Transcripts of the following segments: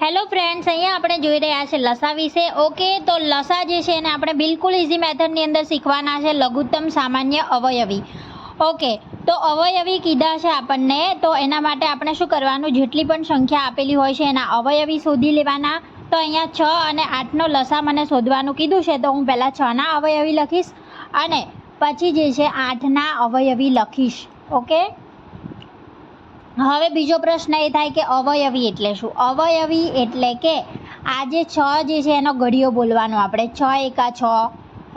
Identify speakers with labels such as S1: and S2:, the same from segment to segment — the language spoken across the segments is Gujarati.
S1: હેલો ફ્રેન્ડ્સ, અહીંયા આપણે જોઈ રહ્યા છે લસા વિશે. ઓકે, તો લસા જે છે એને આપણે બિલકુલ ઇઝી મેથડની અંદર શીખવાના છે. લઘુત્તમ સામાન્ય અવયવી. ઓકે, તો અવયવી કીધા છે આપણને, તો એના માટે આપણે શું કરવાનું, જેટલી પણ સંખ્યા આપેલી હોય છે એના અવયવી શોધી લેવાના. તો અહીંયા 6 અને 8નો લસા મને શોધવાનું કીધું છે, તો હું પહેલાં 6ના અવયવી લખીશ અને પછી જે છે 8ના અવયવી લખીશ. ઓકે, હવે બીજો પ્રશ્ન એ થાય કે અવયવી એટલે શું. અવયવી એટલે કે આ જે 6 જે છે એનો ઘડિયો બોલવાનો આપણે. 6 એકા 6,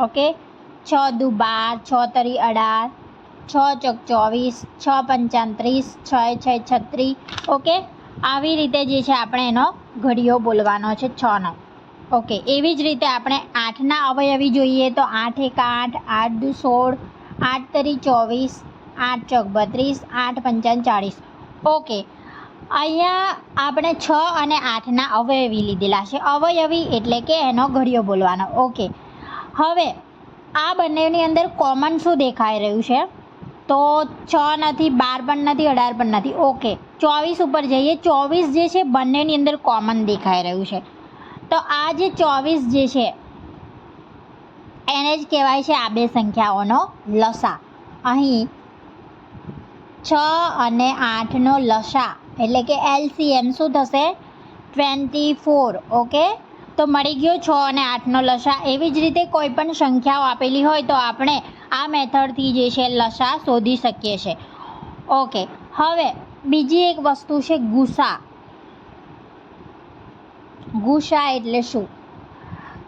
S1: ઓકે, 6 દુ 12, 6 તરી 18, 6 ચોક 24, 6 પંચાન 30, 6 6 36. ઓકે, આવી રીતે જે છે આપણે એનો ઘડિયો બોલવાનો છે 6નો. ઓકે, એવી જ રીતે આપણે 8ના અવયવી જોઈએ તો 8 એકા 8, 8 દુ 16, 8 તરી 24, 8 ચોક 32, 8 પંચાન 40. ઓકે, અહીંયા આપણે 6 અને 8ના અવયવી લીધેલા છે. અવયવી એટલે કે એનો ઘડિયો બોલવાનો. ઓકે, હવે આ બંનેની અંદર કોમન શું દેખાઈ રહ્યું છે, તો 6 નથી, 12 પણ નથી, 18 પણ નથી. ઓકે, 24 ઉપર જઈએ. 24 જે છે બંનેની અંદર કોમન દેખાઈ રહ્યું છે. તો આ જે 24 જે છે એને જ કહેવાય છે આ બે સંખ્યાઓનો લસા. અહીં 6 અને 8નો લસા એટલે કે LCM શું થશે, 24. ઓકે, તો મળી ગયો 6 અને 8નો લસા. એવી જ રીતે કોઈ પણ સંખ્યાઓ આપેલી હોય તો આપણે આ મેથડથી જે છે લસા શોધી શકીએ છીએ. ઓકે, હવે બીજી એક વસ્તુ છે ગુસા. ગુસા એટલે શું,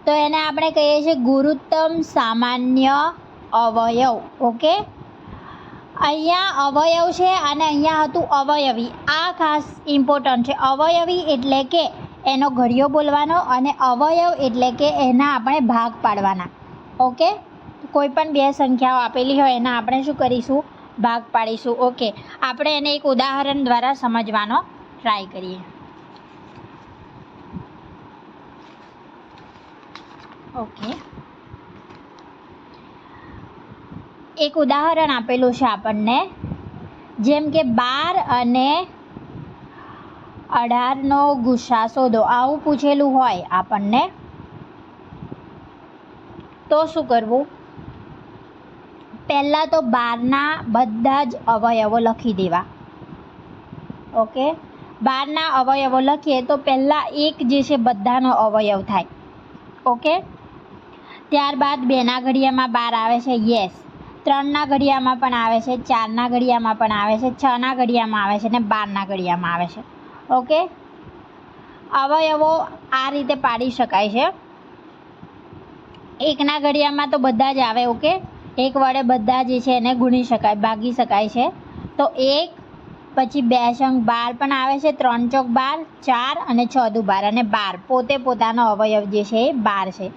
S1: તો એને આપણે કહીએ છીએ ગુરુત્તમ સામાન્ય અવયવ. ઓકે, અહીંયા અવયવ છે અને અહીંયા હતું અવયવી. આ ખાસ ઇમ્પોર્ટન્ટ છે. અવયવી એટલે કે એનો ઘડિયો બોલવાનો અને અવયવ એટલે કે એના આપણે ભાગ પાડવાના. ઓકે, કોઈ પણ બે સંખ્યાઓ આપેલી હોય એના આપણે શું કરીશું, ભાગ પાડીશું. ઓકે, આપણે એને એક ઉદાહરણ દ્વારા સમજવાનો ટ્રાય કરીએ. ઓકે, એક ઉદાહરણ આપેલું છે આપણને, જેમ કે 12 અને 18નો ગુસા શોધો, આવું પૂછેલું હોય આપણને, તો શું કરવું, પહેલાં તો 12ના બધા જ અવયવો લખી દેવા. ઓકે, 12ના અવયવો લખીએ તો પહેલાં એક જે છે બધાનો અવયવ થાય. ઓકે, ત્યારબાદ 2ના ઘડિયામાં 12 આવે છે, યસ. 3ના ઘડિયામાં પણ આવે છે, 4ના ઘડિયામાં પણ આવે છે, 6ના ઘડિયામાં આવે છે અને 12ના ઘડિયામાં આવે છે. ઓકે, અવયવો આ રીતે પાડી શકાય છે. 1ના ઘડિયામાં તો બધા જ આવે. ઓકે, 1 વડે બધા જે છે એને ગુણી શકાય, ભાગી શકાય છે. તો 1, પછી 2 સંગ 12 પણ આવે છે, 3 ચોક 12, 4 અને 6 દુ 12 અને 12 પોતે પોતાનો અવયવ જે છે એ 12 છે.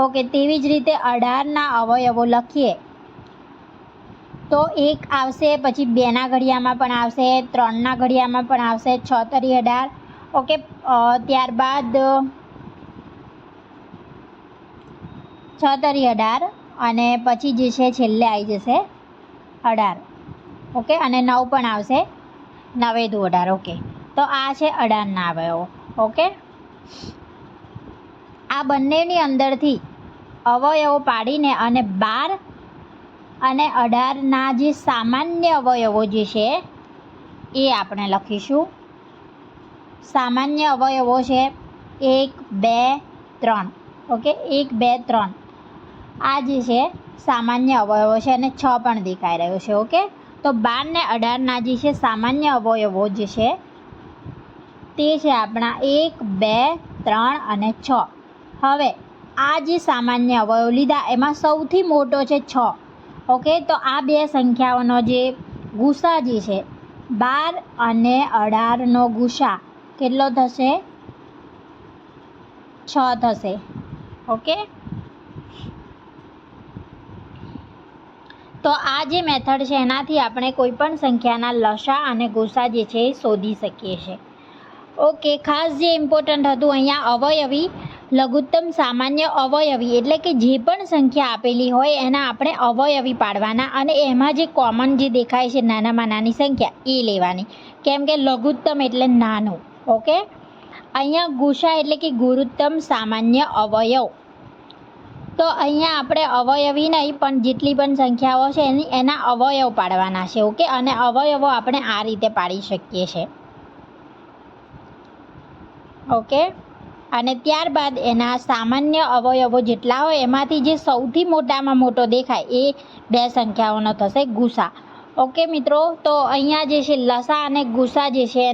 S1: ઓકે, તેવી જ રીતે 18ના અવયવો લખીએ તો 1 આવશે, પછી 2ના ઘડિયામાં પણ આવશે, 3ના ઘડિયામાં પણ આવશે, 6 તરી 18. ઓકે, ત્યારબાદ 6 તરી 18 અને પછી જે છે છેલ્લે આવી જશે 18. ઓકે, અને 9 પણ આવશે, 9 દુ 18. ઓકે, તો આ છે 18ના અવયવો. ઓકે, આ બંનેની અંદરથી અવયવો પાડીને અને 12 અને 18ના જે સામાન્ય અવયવો જે છે એ આપણે લખીશું. સામાન્ય અવયવો છે 1 2 3. ઓકે, 1 2 3 આ જે છે સામાન્ય અવયવો છે અને 6 પણ દેખાઈ રહ્યો છે. ઓકે, તો 12 ને 18ના જે છે સામાન્ય અવયવો જે છે તે છે આપણા 1 2 3 અને 6. હવે આ જે સામાન્ય અવયવ લીધા એમાં સૌથી મોટો છે 6. ઓકે, તો આ બે સંખ્યાઓનો જે ગુસા જે છે 12 અને 18નો ગુસા કેટલો થશે, 6 થશે. ઓકે, તો આ જે મેથડ છે એનાથી આપણે કોઈ પણ સંખ્યાના લસા અને ગુસા જે છે એ શોધી શકીએ છીએ. ઓકે, ખાસ જે ઇમ્પોર્ટન્ટ હતું અહીંયા અવયવી, લઘુત્તમ સામાન્ય અવયવી એટલે કે જે પણ સંખ્યા આપેલી હોય એના આપણે અવયવી પાડવાના અને એમાં જે કોમન જે દેખાય છે નાનામાં નાની સંખ્યા એ લેવાની, કેમ કે લઘુત્તમ એટલે નાનું. ઓકે, અહીંયા ગુસા એટલે કે ગુરુત્તમ સામાન્ય અવયવ. તો અહીંયા આપણે અવયવી નહીં પણ જેટલી પણ સંખ્યાઓ છે એના અવયવ પાડવાના છે. ઓકે, અને અવયવો આપણે આ રીતે પાડી શકીએ છીએ. ઓકે, અને ત્યારબાદ એના સામાન્ય અવયવો જેટલા હોય એમાંથી જે સૌથી મોટામાં મોટો દેખાય એ બે સંખ્યાઓનો થશે ગુસા. ઓકે મિત્રો, તો અહીંયા જે છે લસા અને ગુસા જે છે